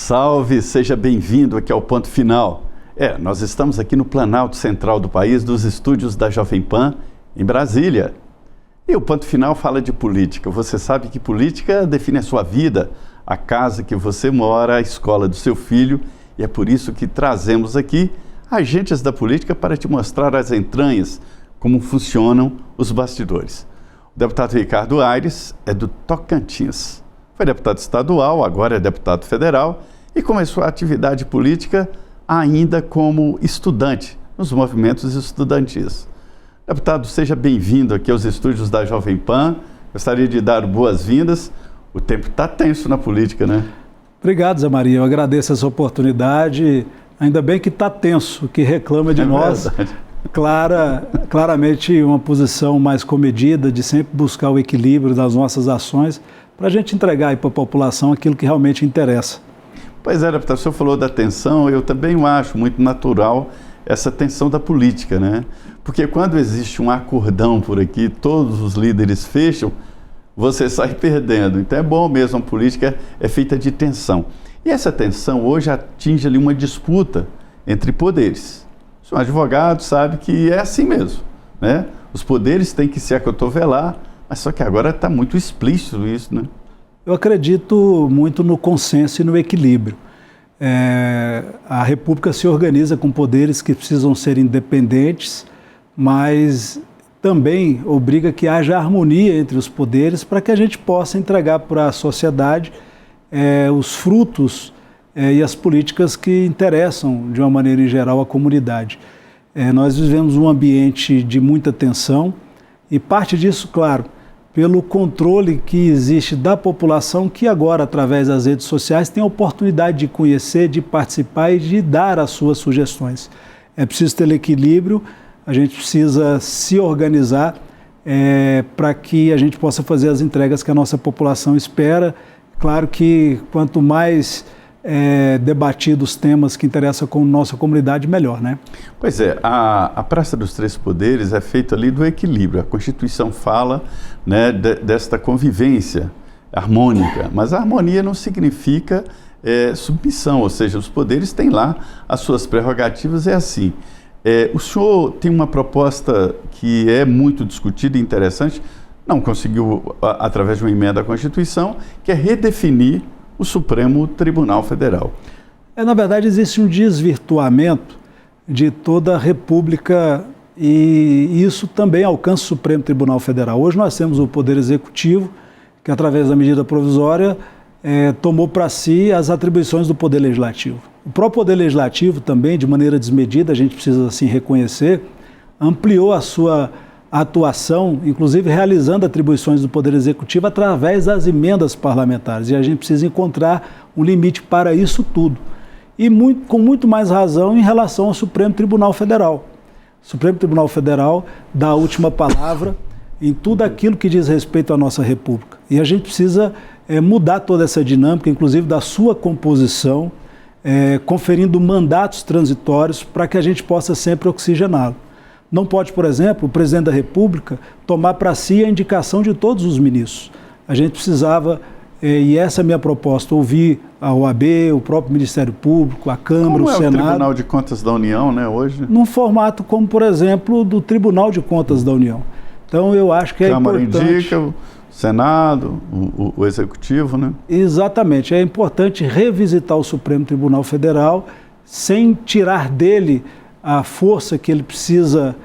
salve, seja bem-vindo aqui ao Ponto Final. Nós estamos aqui no Planalto Central do país, dos estúdios da Jovem Pan, em Brasília. E o Ponto Final fala de política. Você sabe que política define a sua vida, a casa que você mora, a escola do seu filho, e é por isso que trazemos aqui agentes da política para te mostrar as entranhas, como funcionam os bastidores. O deputado Ricardo Aires é do Tocantins. Foi deputado estadual, agora é deputado federal e começou a atividade política ainda como estudante nos movimentos estudantis. Deputado, seja bem-vindo aqui aos estúdios da Jovem Pan. Gostaria de dar boas-vindas. O tempo está tenso na política, né? Obrigado, Zé Maria. Eu agradeço essa oportunidade. Ainda bem que está tenso, que reclama de nós. Verdade. Claramente uma posição mais comedida, de sempre buscar o equilíbrio das nossas ações, para a gente entregar para a população aquilo que realmente interessa. Pois é, deputado, o senhor falou da tensão, eu também acho muito natural essa tensão da política, né? Porque quando existe um acordão por aqui, todos os líderes fecham, você sai perdendo. Então é bom mesmo, a política é feita de tensão. E essa tensão hoje atinge ali uma disputa entre poderes. O advogado sabe que é assim mesmo, né? Os poderes têm que se acotovelar, mas só que agora está muito explícito isso, né? Eu acredito muito no consenso e no equilíbrio. A República se organiza com poderes que precisam ser independentes, mas também obriga que haja harmonia entre os poderes para que a gente possa entregar para a sociedade os frutos e as políticas que interessam, de uma maneira em geral, a comunidade. Nós vivemos um ambiente de muita tensão e parte disso, claro, pelo controle que existe da população que agora, através das redes sociais, tem a oportunidade de conhecer, de participar e de dar as suas sugestões. É preciso ter equilíbrio, a gente precisa se organizar para que a gente possa fazer as entregas que a nossa população espera. Claro que quanto mais debatidos temas que interessam com a nossa comunidade, melhor, né? Pois é, a Praça dos Três Poderes é feita ali do equilíbrio. A Constituição fala, né, desta convivência harmônica, mas a harmonia não significa submissão, ou seja, os poderes têm lá as suas prerrogativas, é assim. O senhor tem uma proposta que é muito discutida e interessante, não conseguiu através de uma emenda à Constituição, que é redefinir o Supremo Tribunal Federal. Na verdade, existe um desvirtuamento de toda a República e isso também alcança o Supremo Tribunal Federal. Hoje nós temos o Poder Executivo, que através da medida provisória tomou para si as atribuições do Poder Legislativo. O próprio Poder Legislativo também, de maneira desmedida, a gente precisa assim reconhecer, ampliou a sua atuação, inclusive realizando atribuições do Poder Executivo através das emendas parlamentares. E a gente precisa encontrar um limite para isso tudo. E com muito mais razão em relação ao Supremo Tribunal Federal. O Supremo Tribunal Federal dá a última palavra em tudo aquilo que diz respeito à nossa República. E a gente precisa mudar toda essa dinâmica, inclusive da sua composição, conferindo mandatos transitórios para que a gente possa sempre oxigená-lo. Não pode, por exemplo, o presidente da República tomar para si a indicação de todos os ministros. A gente precisava, e essa é a minha proposta, ouvir a OAB, o próprio Ministério Público, a Câmara, o Senado. O Tribunal de Contas da União, né, hoje? Num formato como, por exemplo, do Tribunal de Contas da União. Então, eu acho que é importante... Câmara indica, o Senado, o Executivo, né? Exatamente. É importante revisitar o Supremo Tribunal Federal sem tirar dele a força que ele precisa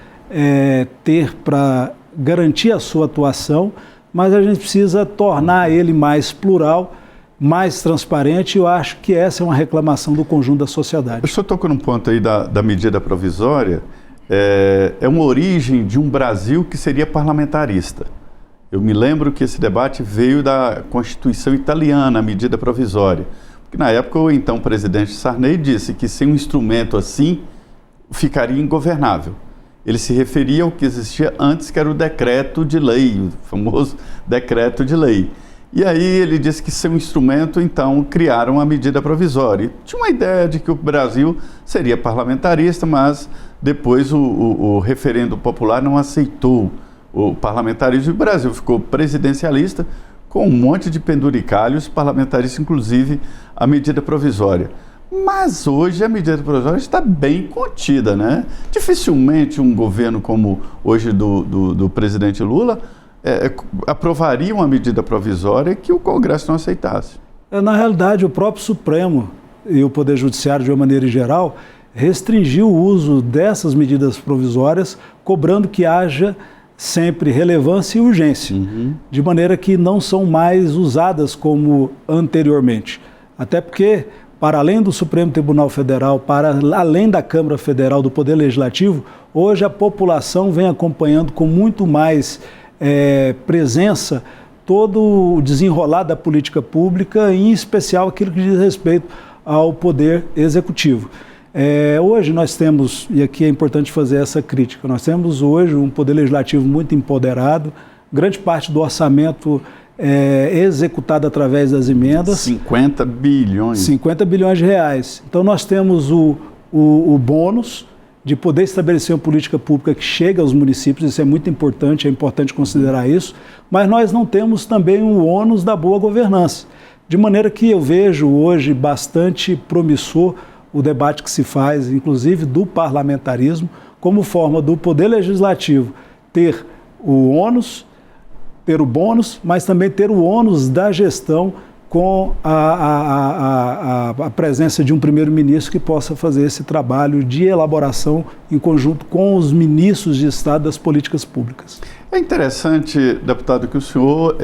ter para garantir a sua atuação, mas a gente precisa tornar ele mais plural, mais transparente, e eu acho que essa é uma reclamação do conjunto da sociedade. O senhor tocou num ponto aí da medida provisória, é uma origem de um Brasil que seria parlamentarista. Eu me lembro que esse debate veio da Constituição italiana, a medida provisória, porque na época o então presidente Sarney disse que sem um instrumento assim, ficaria ingovernável. Ele se referia ao que existia antes, que era o decreto de lei, o famoso decreto de lei. E aí ele disse que sem um instrumento, então, criaram a medida provisória. E tinha uma ideia de que o Brasil seria parlamentarista, mas depois o referendo popular não aceitou o parlamentarismo e o Brasil ficou presidencialista, com um monte de penduricalhos parlamentaristas, inclusive a medida provisória. Mas hoje a medida provisória está bem contida, né? Dificilmente um governo como hoje do presidente Lula aprovaria uma medida provisória que o Congresso não aceitasse. Na realidade, o próprio Supremo e o Poder Judiciário, de uma maneira geral, restringiu o uso dessas medidas provisórias, cobrando que haja sempre relevância e urgência, de maneira que não são mais usadas como anteriormente. Até porque, para além do Supremo Tribunal Federal, para além da Câmara Federal, do Poder Legislativo, hoje a população vem acompanhando com muito mais presença todo o desenrolar da política pública, em especial aquilo que diz respeito ao Poder Executivo. Hoje nós temos, e aqui é importante fazer essa crítica, nós temos hoje um Poder Legislativo muito empoderado, grande parte do orçamento executado através das emendas. 50 bilhões. 50 bilhões de reais. Então nós temos o bônus de poder estabelecer uma política pública que chega aos municípios, isso é importante considerar isso, mas nós não temos também o ônus da boa governança. De maneira que eu vejo hoje bastante promissor o debate que se faz, inclusive do parlamentarismo, como forma do Poder Legislativo ter o ônus, ter o bônus, mas também ter o ônus da gestão com a presença de um primeiro-ministro que possa fazer esse trabalho de elaboração em conjunto com os ministros de Estado das políticas públicas. É interessante, deputado, que o senhor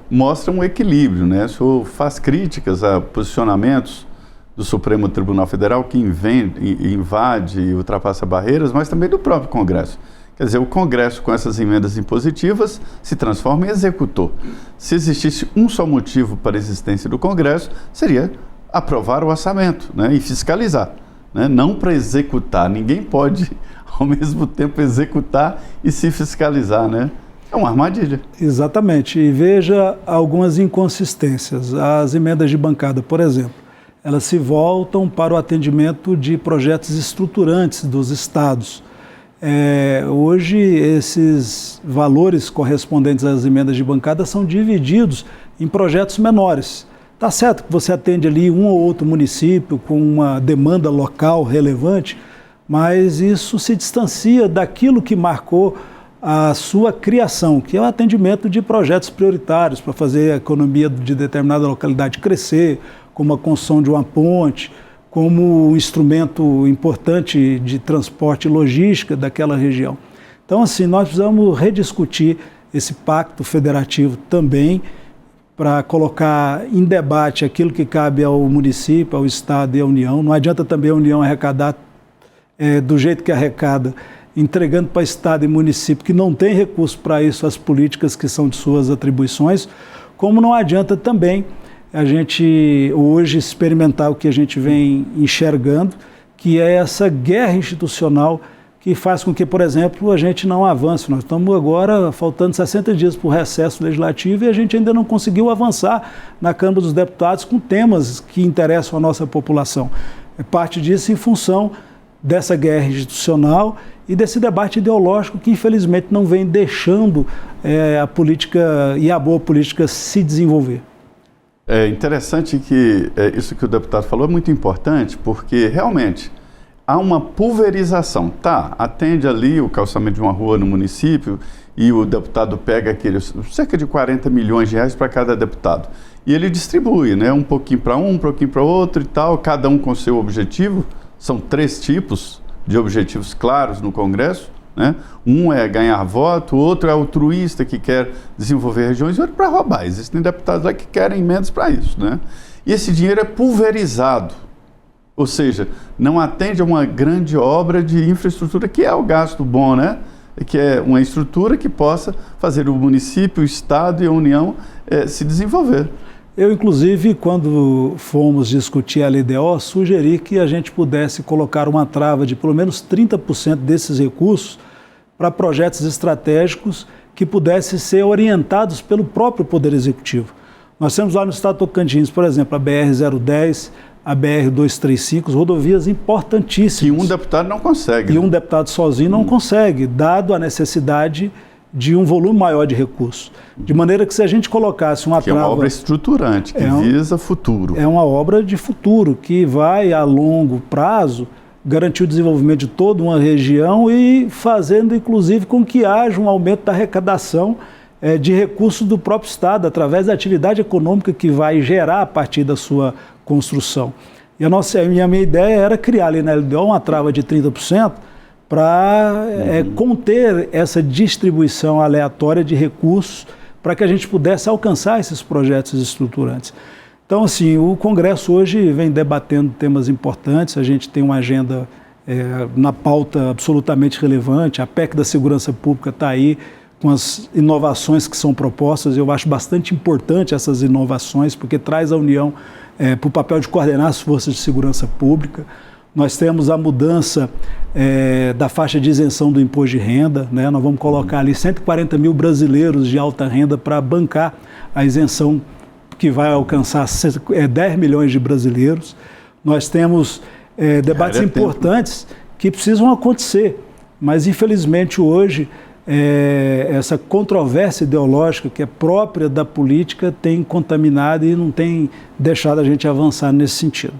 mostra um equilíbrio, né? O senhor faz críticas a posicionamentos do Supremo Tribunal Federal que invade e ultrapassa barreiras, mas também do próprio Congresso. Quer dizer, o Congresso, com essas emendas impositivas, se transforma em executor. Se existisse um só motivo para a existência do Congresso, seria aprovar o orçamento, né, e fiscalizar, né, não para executar. Ninguém pode, ao mesmo tempo, executar e se fiscalizar, né? É uma armadilha. Exatamente. E veja algumas inconsistências. As emendas de bancada, por exemplo, elas se voltam para o atendimento de projetos estruturantes dos estados. Hoje, esses valores correspondentes às emendas de bancada são divididos em projetos menores. Está certo que você atende ali um ou outro município com uma demanda local relevante, mas isso se distancia daquilo que marcou a sua criação, que é o atendimento de projetos prioritários para fazer a economia de determinada localidade crescer, como a construção de uma ponte, como um instrumento importante de transporte e logística daquela região. Então, assim, nós precisamos rediscutir esse pacto federativo também para colocar em debate aquilo que cabe ao município, ao Estado e à União. Não adianta também a União arrecadar do jeito que arrecada, entregando para Estado e município que não tem recurso para isso, as políticas que são de suas atribuições, como não adianta também a gente hoje experimentar o que a gente vem enxergando, que é essa guerra institucional que faz com que, por exemplo, a gente não avance. Nós estamos agora faltando 60 dias para o recesso legislativo e a gente ainda não conseguiu avançar na Câmara dos Deputados com temas que interessam a nossa população. É parte disso em função dessa guerra institucional e desse debate ideológico que, infelizmente, não vem deixando a política e a boa política se desenvolver. É interessante que isso que o deputado falou é muito importante, porque realmente há uma pulverização. Atende ali o calçamento de uma rua no município e o deputado pega aqueles cerca de 40 milhões de reais para cada deputado. E ele distribui, né, um pouquinho para um pouquinho para outro e tal, cada um com seu objetivo. São 3 tipos de objetivos claros no Congresso, né? Um é ganhar voto, o outro é altruísta, que quer desenvolver regiões, e outro para roubar. Existem deputados lá que querem emendas para isso, né? E esse dinheiro é pulverizado, ou seja, não atende a uma grande obra de infraestrutura, que é o gasto bom, né? Que é uma estrutura que possa fazer o município, o Estado e a União se desenvolver. Eu, inclusive, quando fomos discutir a LDO, sugeri que a gente pudesse colocar uma trava de pelo menos 30% desses recursos para projetos estratégicos que pudessem ser orientados pelo próprio Poder Executivo. Nós temos lá no estado de Tocantins, por exemplo, a BR-010, a BR-235, rodovias importantíssimas. Que um deputado não consegue. E um deputado sozinho não consegue, dado a necessidade de um volume maior de recursos. De maneira que se a gente colocasse uma trava... Que é uma obra estruturante, que visa futuro. É uma obra de futuro, que vai a longo prazo garantir o desenvolvimento de toda uma região e fazendo, inclusive, com que haja um aumento da arrecadação de recursos do próprio Estado, através da atividade econômica que vai gerar a partir da sua construção. E a minha ideia era criar ali na LDO uma trava de 30%, para conter essa distribuição aleatória de recursos para que a gente pudesse alcançar esses projetos estruturantes. Então, assim, o Congresso hoje vem debatendo temas importantes, a gente tem uma agenda na pauta absolutamente relevante, a PEC da Segurança Pública está aí com as inovações que são propostas, eu acho bastante importante essas inovações, porque traz a União para o papel de coordenar as forças de segurança pública. Nós temos a mudança da faixa de isenção do imposto de renda, né? Nós vamos colocar ali 140 mil brasileiros de alta renda para bancar a isenção que vai alcançar 10 milhões de brasileiros. Nós temos debates importantes que precisam acontecer, mas infelizmente hoje essa controvérsia ideológica que é própria da política tem contaminado e não tem deixado a gente avançar nesse sentido.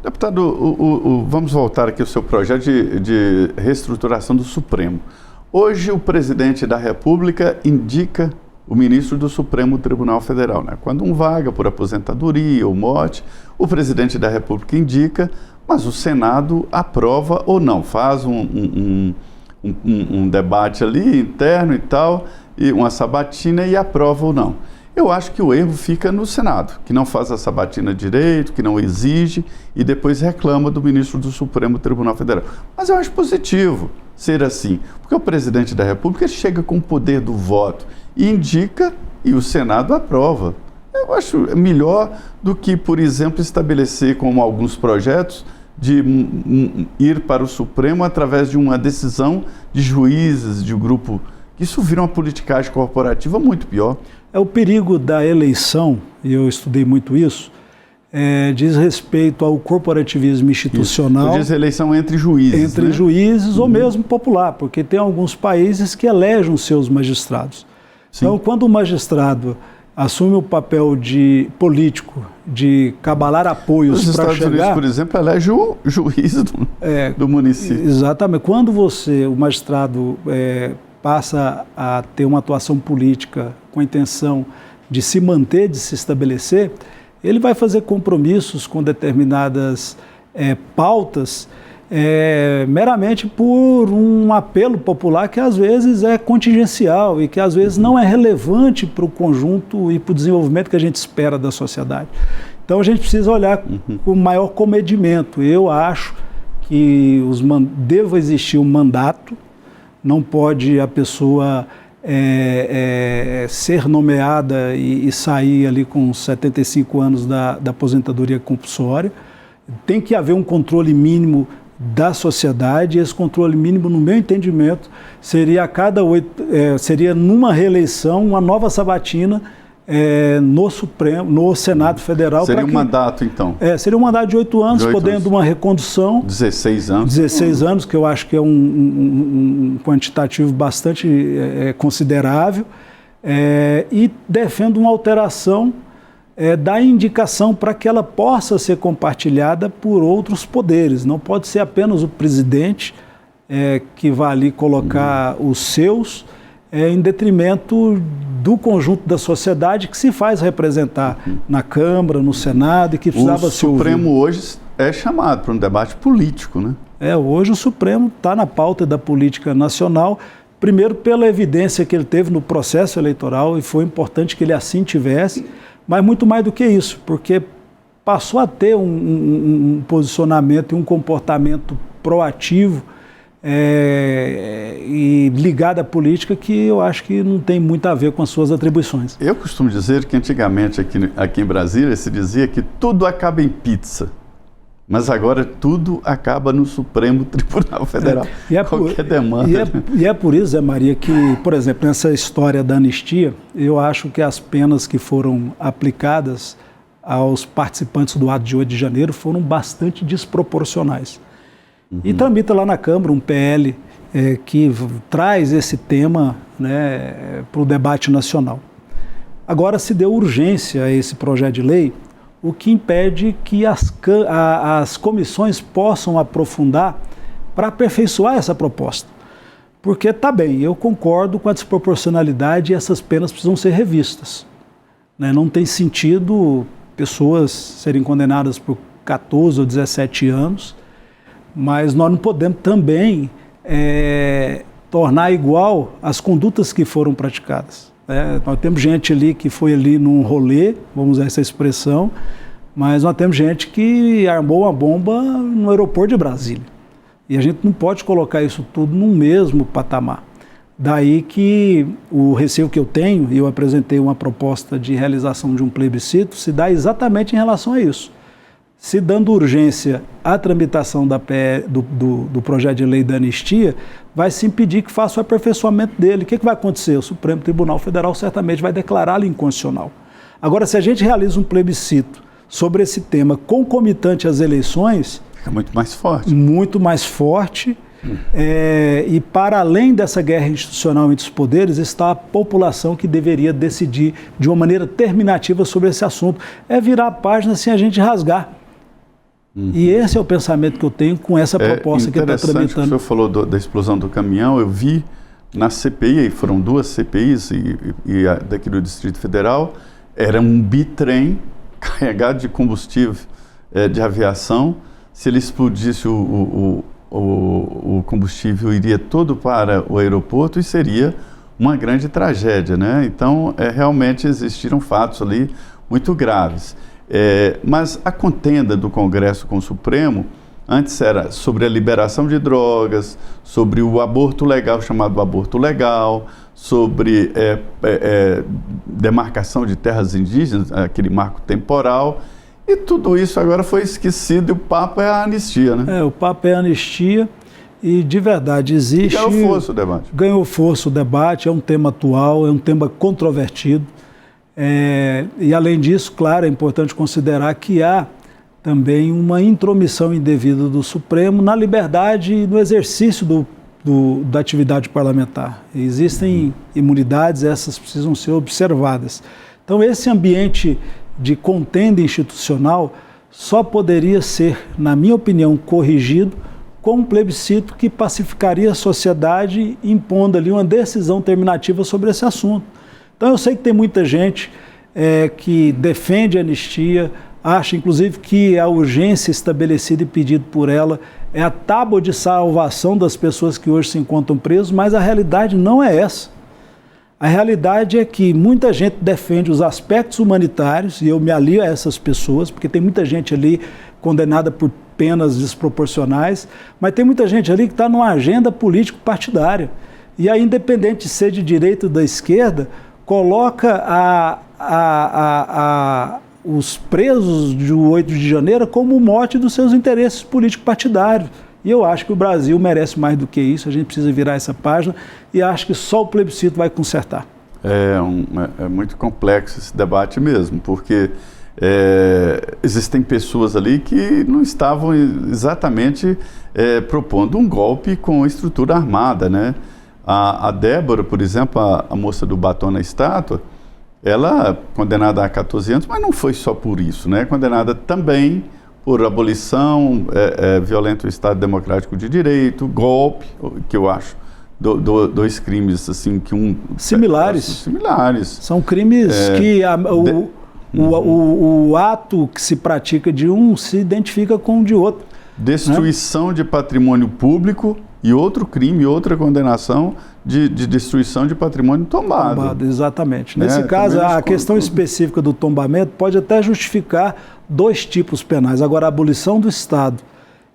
Deputado, vamos voltar aqui ao seu projeto de reestruturação do Supremo. Hoje o presidente da República indica o ministro do Supremo Tribunal Federal, né? Quando um vaga por aposentadoria ou morte, o presidente da República indica, mas o Senado aprova ou não, faz um debate ali interno e tal, e uma sabatina e aprova ou não. Eu acho que o erro fica no Senado, que não faz a sabatina direito, que não exige e depois reclama do ministro do Supremo Tribunal Federal. Mas eu acho positivo ser assim, porque o presidente da República chega com o poder do voto e indica e o Senado aprova. Eu acho melhor do que, por exemplo, estabelecer como alguns projetos de ir para o Supremo através de uma decisão de juízes, de um grupo. Isso vira uma politicagem corporativa muito pior. O perigo da eleição, e eu estudei muito isso, diz respeito ao corporativismo institucional. Isso. Diz eleição entre juízes. Entre juízes ou mesmo popular, porque tem alguns países que elegem os seus magistrados. Sim. Então, quando o magistrado assume o papel de político, de cabalar apoios para chegar... Os Estados Unidos, por exemplo, elege o juiz do município. Exatamente. Quando o magistrado passa a ter uma atuação política com a intenção de se manter, de se estabelecer, ele vai fazer compromissos com determinadas pautas meramente por um apelo popular que às vezes é contingencial e que às vezes não é relevante para o conjunto e para o desenvolvimento que a gente espera da sociedade. Então a gente precisa olhar com maior comedimento. Eu acho que deva existir um mandato, não pode a pessoa ser nomeada e sair ali com 75 anos da aposentadoria compulsória. Tem que haver um controle mínimo da sociedade, e esse controle mínimo, no meu entendimento, seria seria numa reeleição, uma nova sabatina no Supremo, no Senado Federal. Seria um mandato, então? Seria um mandato de 8 anos, podendo uma recondução. 16 anos. 16 anos, que eu acho que é um quantitativo bastante considerável, e defendo uma alteração da indicação para que ela possa ser compartilhada por outros poderes. Não pode ser apenas o presidente que vai ali colocar os seus em detrimento do conjunto da sociedade que se faz representar na Câmara, no Senado e que precisava ser ouvido. O Supremo hoje é chamado para um debate político, né? Hoje o Supremo está na pauta da política nacional, primeiro pela evidência que ele teve no processo eleitoral, e foi importante que ele assim tivesse, mas muito mais do que isso, porque passou a ter um posicionamento e um comportamento proativo e ligado à política que eu acho que não tem muito a ver com as suas atribuições. Eu costumo dizer que antigamente aqui em Brasília se dizia que tudo acaba em pizza, mas agora tudo acaba no Supremo Tribunal Federal. Qualquer demanda. E é por isso, Zé Maria, que, por exemplo, nessa história da anistia, eu acho que as penas que foram aplicadas aos participantes do ato de 8 de janeiro foram bastante desproporcionais. E tramita lá na Câmara um PL que traz esse tema, né, para o debate nacional. Agora, se deu urgência a esse projeto de lei, o que impede que as comissões possam aprofundar para aperfeiçoar essa proposta. Porque tá bem, eu concordo com a desproporcionalidade e essas penas precisam ser revistas, né? Não tem sentido pessoas serem condenadas por 14 ou 17 anos, mas nós não podemos também tornar igual as condutas que foram praticadas. Nós temos gente ali que foi ali num rolê, vamos usar essa expressão, mas nós temos gente que armou uma bomba no aeroporto de Brasília. E a gente não pode colocar isso tudo no mesmo patamar. Daí que o receio que eu tenho, e eu apresentei uma proposta de realização de um plebiscito, se dá exatamente em relação a isso. Se dando urgência à tramitação do projeto de lei da anistia, vai se impedir que faça o aperfeiçoamento dele. O que vai acontecer? O Supremo Tribunal Federal certamente vai declará-lo inconstitucional. Agora, se a gente realiza um plebiscito sobre esse tema concomitante às eleições... Fica muito mais forte. Muito mais forte. E para além dessa guerra institucional entre os poderes, está a população que deveria decidir de uma maneira terminativa sobre esse assunto. É virar a página sem a gente rasgar. E esse é o pensamento que eu tenho com essa proposta que está tramitando. O senhor falou da explosão do caminhão, eu vi na CPI, foram 2 CPIs e a daqui do Distrito Federal, era um bitrem carregado de combustível de aviação. Se ele explodisse, o combustível iria todo para o aeroporto e seria uma grande tragédia, né? Então, realmente existiram fatos ali muito graves. Mas a contenda do Congresso com o Supremo, antes era sobre a liberação de drogas, sobre o aborto legal, chamado aborto legal, sobre demarcação de terras indígenas, aquele marco temporal, e tudo isso agora foi esquecido e o papo é a anistia, né? O papo é a anistia e, de verdade, existe... Ganhou força o debate. Ganhou força o debate, é um tema atual, é um tema controvertido. E, além disso, claro, é importante considerar que há também uma intromissão indevida do Supremo na liberdade e no exercício da atividade parlamentar. Existem imunidades, essas precisam ser observadas. Então, esse ambiente de contenda institucional só poderia ser, na minha opinião, corrigido com um plebiscito que pacificaria a sociedade, impondo ali uma decisão terminativa sobre esse assunto. Então eu sei que tem muita gente que defende a anistia, acha inclusive que a urgência estabelecida e pedida por ela é a tábua de salvação das pessoas que hoje se encontram presas, mas a realidade não é essa. A realidade é que muita gente defende os aspectos humanitários, e eu me alio a essas pessoas, porque tem muita gente ali condenada por penas desproporcionais, mas tem muita gente ali que está numa agenda político-partidária. E aí, independente de ser de direita ou da esquerda, coloca os presos do 8 de janeiro como mote dos seus interesses político-partidários. E eu acho que o Brasil merece mais do que isso, a gente precisa virar essa página e acho que só o plebiscito vai consertar. É muito complexo esse debate mesmo, porque existem pessoas ali que não estavam exatamente propondo um golpe com estrutura armada, né? A Débora, por exemplo, a moça do batom na estátua, ela condenada a 14 anos, mas não foi só por isso, né? Condenada também por abolição, violento Estado Democrático de Direito, golpe, que eu acho, 2 crimes assim que similares. São crimes que o ato que se pratica de um se identifica com o de outro. Destruição, né, de patrimônio público e outro crime, outra condenação de destruição de patrimônio tombado. Exatamente. Nesse caso, a questão específica do tombamento pode até justificar 2 tipos penais. Agora, a abolição do Estado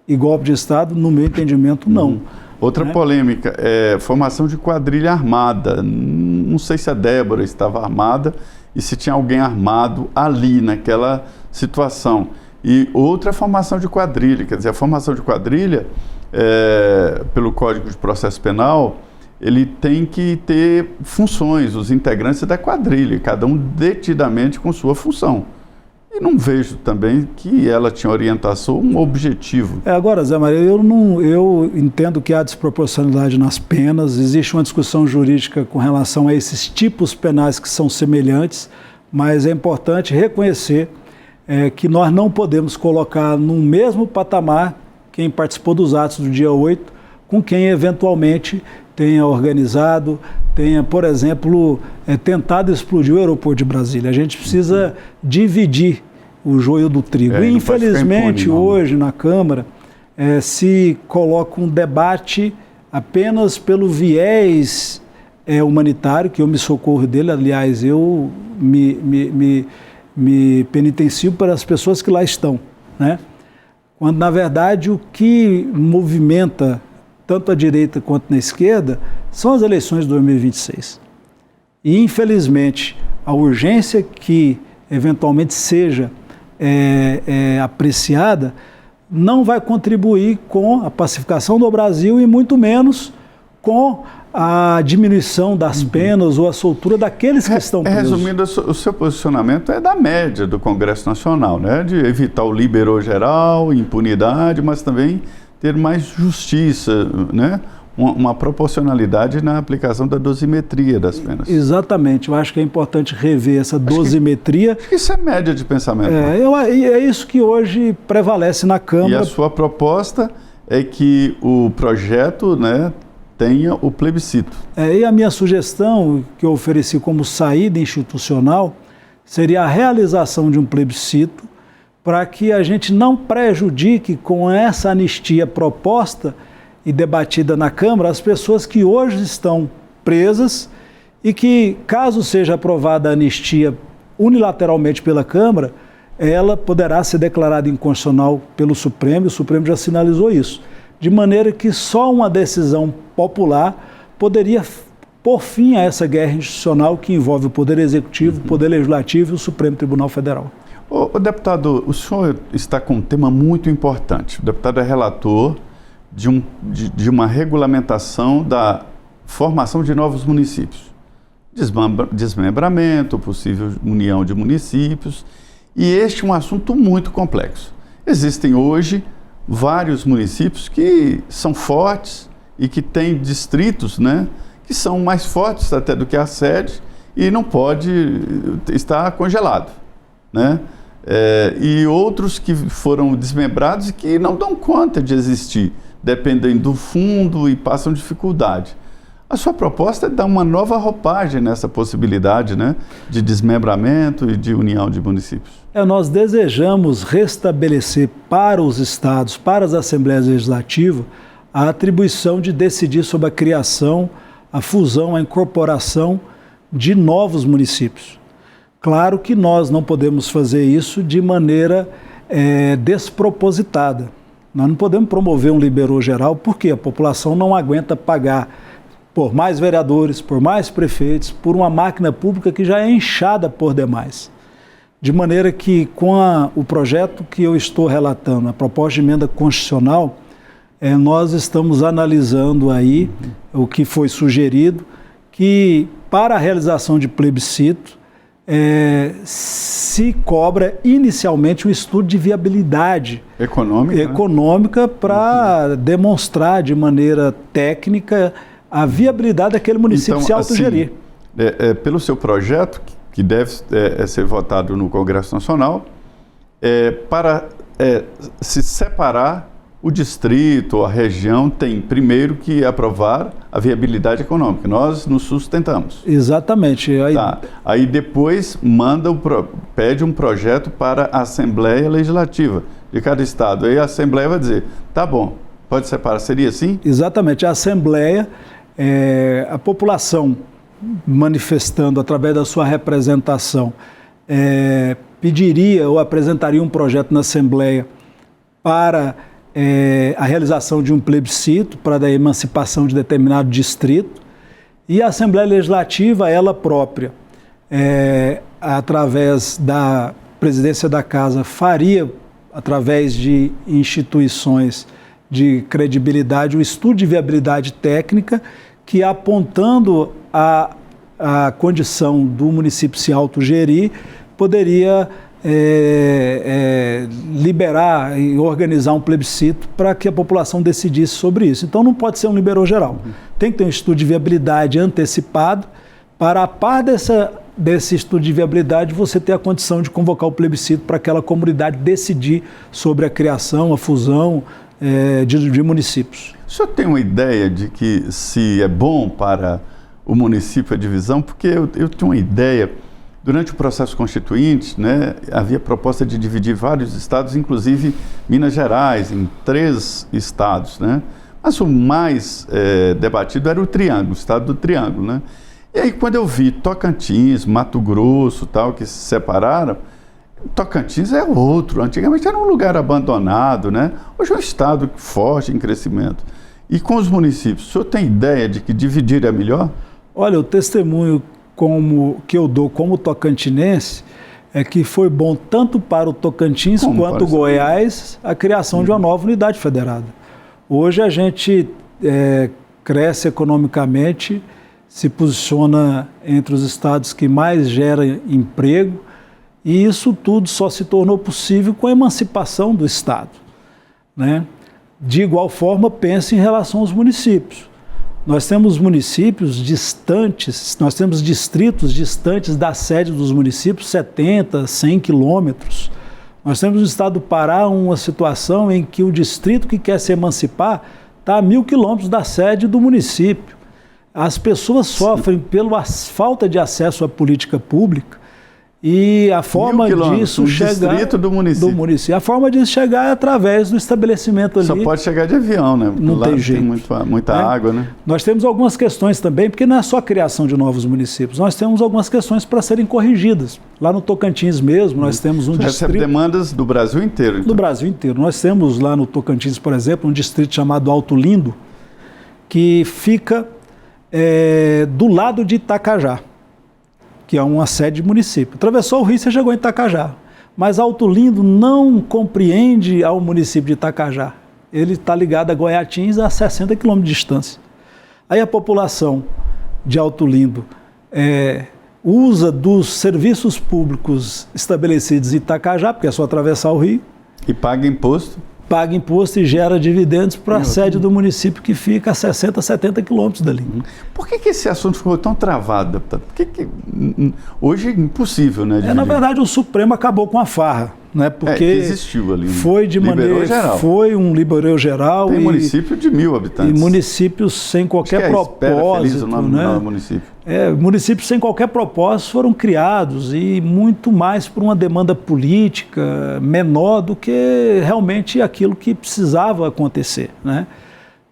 e golpe de Estado, no meu entendimento, não. Outra polêmica é formação de quadrilha armada. Não sei se a Débora estava armada e se tinha alguém armado ali, naquela situação. E outra formação de quadrilha, quer dizer, a formação de quadrilha, pelo Código de Processo Penal, ele tem que ter funções, os integrantes da quadrilha, cada um detidamente com sua função. E não vejo também que ela tinha orientação, um objetivo. Agora, Zé Maria, eu entendo que há desproporcionalidade nas penas, existe uma discussão jurídica com relação a esses tipos penais que são semelhantes, mas é importante reconhecer que nós não podemos colocar no mesmo patamar quem participou dos atos do dia 8 com quem eventualmente tenha organizado, tenha, por exemplo, tentado explodir o aeroporto de Brasília. A gente precisa dividir o joio do trigo. E, infelizmente, hoje, na Câmara, se coloca um debate apenas pelo viés humanitário, que eu me socorro dele. Aliás, eu me penitencio para as pessoas que lá estão, né? Quando, na verdade, o que movimenta tanto a direita quanto na esquerda, são as eleições de 2026. E, infelizmente, a urgência que eventualmente seja apreciada não vai contribuir com a pacificação do Brasil e muito menos com a diminuição das penas ou a soltura daqueles que estão presos. Resumindo, o seu posicionamento é da média do Congresso Nacional, né? De evitar o libero geral, impunidade, mas também ter mais justiça, né? Uma proporcionalidade na aplicação da dosimetria das penas. Exatamente, eu acho que é importante rever essa dosimetria. Acho que isso é média de pensamento. É isso que hoje prevalece na Câmara. E a sua proposta é que o projeto, né, tenha o plebiscito. E a minha sugestão, que eu ofereci como saída institucional, seria a realização de um plebiscito para que a gente não prejudique com essa anistia proposta e debatida na Câmara as pessoas que hoje estão presas e que, caso seja aprovada a anistia unilateralmente pela Câmara, ela poderá ser declarada inconstitucional pelo Supremo, e o Supremo já sinalizou isso, de maneira que só uma decisão popular poderia pôr fim a essa guerra institucional que envolve o Poder Executivo, o Poder Legislativo e o Supremo Tribunal Federal. O deputado, o senhor está com um tema muito importante. O deputado é relator de uma regulamentação da formação de novos municípios. Desmembramento, possível união de municípios. E este é um assunto muito complexo. Existem hoje vários municípios que são fortes e que têm distritos, né, que são mais fortes até do que a sede e não pode estar congelado, né? E outros que foram desmembrados e que não dão conta de existir, dependem do fundo e passam dificuldade. A sua proposta é dar uma nova roupagem nessa possibilidade, né, de desmembramento e de união de municípios. Nós desejamos restabelecer para os estados, para as assembleias legislativas, a atribuição de decidir sobre a criação, a fusão, a incorporação de novos municípios. Claro que nós não podemos fazer isso de maneira despropositada. Nós não podemos promover um liberou geral porque a população não aguenta pagar por mais vereadores, por mais prefeitos, por uma máquina pública que já é inchada por demais. De maneira que, com o projeto que eu estou relatando, a proposta de emenda constitucional, nós estamos analisando aí o que foi sugerido, que para a realização de plebiscito, se cobra inicialmente um estudo de viabilidade econômica para demonstrar de maneira técnica a viabilidade daquele município então, se autogerir. Pelo seu projeto, que deve ser votado no Congresso Nacional, para se separar o distrito ou a região tem primeiro que aprovar a viabilidade econômica. Nós nos sustentamos. Exatamente. Aí depois pede um projeto para a Assembleia Legislativa de cada estado. Aí a Assembleia vai dizer, tá bom, pode separar. Seria assim? Exatamente. A Assembleia, a população manifestando através da sua representação, pediria ou apresentaria um projeto na Assembleia para a realização de um plebiscito para a emancipação de determinado distrito, e a Assembleia Legislativa, ela própria, através da presidência da Casa, faria, através de instituições de credibilidade, um estudo de viabilidade técnica que, apontando a condição do município se autogerir, poderia liberar e organizar um plebiscito para que a população decidisse sobre isso. Então não pode ser um liberou geral. Tem que ter um estudo de viabilidade antecipado para, a par desse estudo de viabilidade, você ter a condição de convocar o plebiscito para aquela comunidade decidir sobre a criação, a fusão de municípios. O senhor tem uma ideia de que se é bom para o município a divisão? Porque eu tenho uma ideia. Durante o processo constituinte, né, havia proposta de dividir vários estados, inclusive Minas Gerais, em 3 estados, né? Mas o mais debatido era o Triângulo, o estado do Triângulo, né? E aí, quando eu vi Tocantins, Mato Grosso, tal, que se separaram, Tocantins é outro. Antigamente era um lugar abandonado, né? Hoje é um estado forte em crescimento. E com os municípios, o senhor tem ideia de que dividir é melhor? Olha, o testemunho que eu dou como tocantinense é que foi bom tanto para o Tocantins quanto o Goiás a criação de uma nova unidade federada. Hoje a gente cresce economicamente, se posiciona entre os estados que mais geram emprego, e isso tudo só se tornou possível com a emancipação do estado, né? De igual forma, pense em relação aos municípios. Nós temos municípios distantes, nós temos distritos distantes da sede dos municípios, 70, 100 quilômetros. Nós temos no estado do Pará uma situação em que o distrito que quer se emancipar está a 1.000 quilômetros da sede do município. As pessoas sofrem pela falta de acesso à política pública e a forma disso chegar distrito do município. A forma disso chegar é através do estabelecimento ali. Só pode chegar de avião, né? Não lá tem jeito. Tem muita água, né? Nós temos algumas questões também, porque não é só a criação de novos municípios, nós temos algumas questões para serem corrigidas. Lá no Tocantins mesmo, nós temos um distrito... Recebe demandas do Brasil inteiro. Então. Do Brasil inteiro. Nós temos lá no Tocantins, por exemplo, um distrito chamado Alto Lindo, que fica do lado de Itacajá, que é uma sede de município. Atravessou o rio e você chegou em Itacajá. Mas Alto Lindo não compreende ao município de Itacajá. Ele está ligado a Goiatins a 60 quilômetros de distância. Aí a população de Alto Lindo usa dos serviços públicos estabelecidos em Itacajá, porque é só atravessar o rio. E paga imposto. Paga imposto e gera dividendos para a sede do município que fica a 60, 70 quilômetros dali. Por que esse assunto ficou tão travado, deputado? Hoje é impossível, né? Na verdade, o Supremo acabou com a farra, né? Porque existiu ali. Foi de maneira geral. Foi um liberou geral. Tem município de 1.000 habitantes. E municípios sem qualquer propósito, né? Município. Municípios sem qualquer propósito foram criados e muito mais por uma demanda política menor do que realmente aquilo que precisava acontecer, né?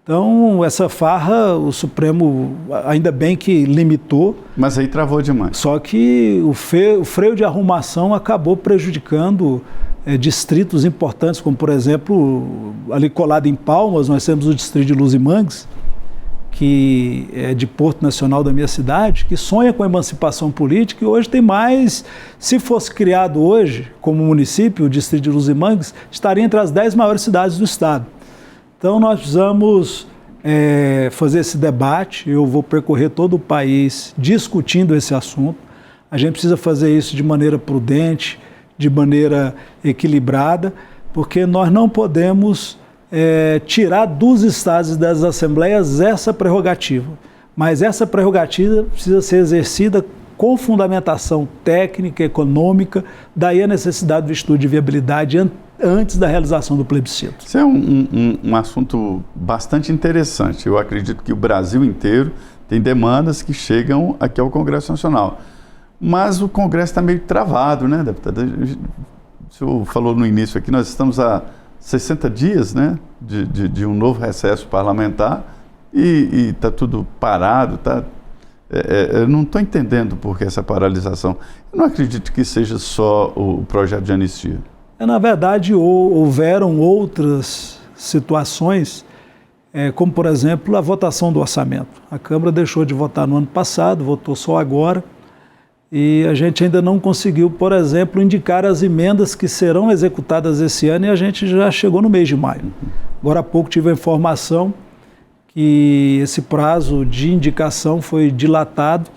Então, essa farra, o Supremo, ainda bem que limitou. Mas aí travou demais. Só que o freio de arrumação acabou prejudicando distritos importantes, como, por exemplo, ali colado em Palmas, nós temos o distrito de Luzimangues, que é de Porto Nacional da minha cidade, que sonha com a emancipação política e hoje tem mais, se fosse criado hoje como município, o distrito de Luzimangues, estaria entre as 10 maiores cidades do estado. Então nós precisamos fazer esse debate, eu vou percorrer todo o país discutindo esse assunto, a gente precisa fazer isso de maneira prudente, de maneira equilibrada, porque nós não podemos tirar dos estados e das assembleias essa prerrogativa. Mas essa prerrogativa precisa ser exercida com fundamentação técnica, econômica, daí a necessidade do estudo de viabilidade antes da realização do plebiscito. Isso é um assunto bastante interessante. Eu acredito que o Brasil inteiro tem demandas que chegam aqui ao Congresso Nacional. Mas o Congresso está meio travado, né, deputado? O senhor falou no início aqui, nós estamos há 60 dias, né, de um novo recesso parlamentar e está tudo parado, eu não estou entendendo por que essa paralisação. Eu não acredito que seja só o projeto de anistia. Na verdade, houveram outras situações, como, por exemplo, a votação do orçamento. A Câmara deixou de votar no ano passado, votou só agora, e a gente ainda não conseguiu, por exemplo, indicar as emendas que serão executadas esse ano e a gente já chegou no mês de maio. Agora há pouco tive a informação que esse prazo de indicação foi dilatado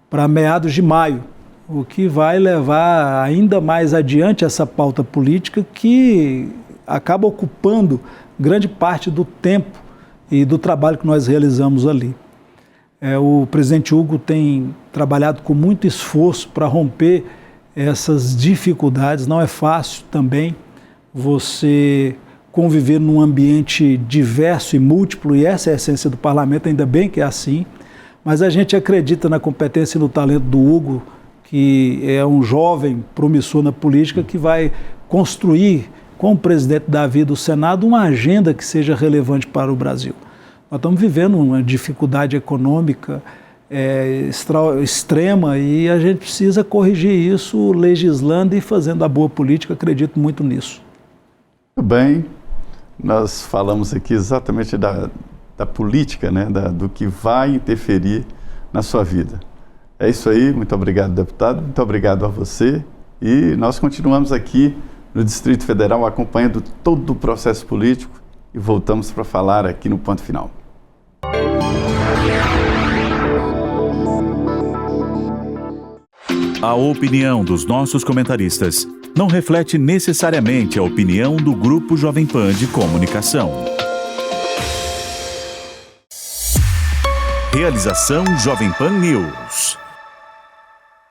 para meados de maio. o que vai levar ainda mais adiante essa pauta política que acaba ocupando grande parte do tempo e do trabalho que nós realizamos ali. O presidente Hugo tem trabalhado com muito esforço para romper essas dificuldades. Não é fácil também você conviver num ambiente diverso e múltiplo, e essa é a essência do parlamento, ainda bem que é assim, mas a gente acredita na competência e no talento do Hugo, que é um jovem promissor na política que vai construir, com o presidente Davi do Senado, uma agenda que seja relevante para o Brasil. Nós estamos vivendo uma dificuldade econômica extrema e a gente precisa corrigir isso legislando e fazendo a boa política, acredito muito nisso. Muito bem, nós falamos aqui exatamente da política, né, do que vai interferir na sua vida. É isso aí, muito obrigado, deputado, muito obrigado a você e nós continuamos aqui no Distrito Federal acompanhando todo o processo político e voltamos para falar aqui no Ponto Final. A opinião dos nossos comentaristas não reflete necessariamente a opinião do Grupo Jovem Pan de Comunicação. Realização Jovem Pan News.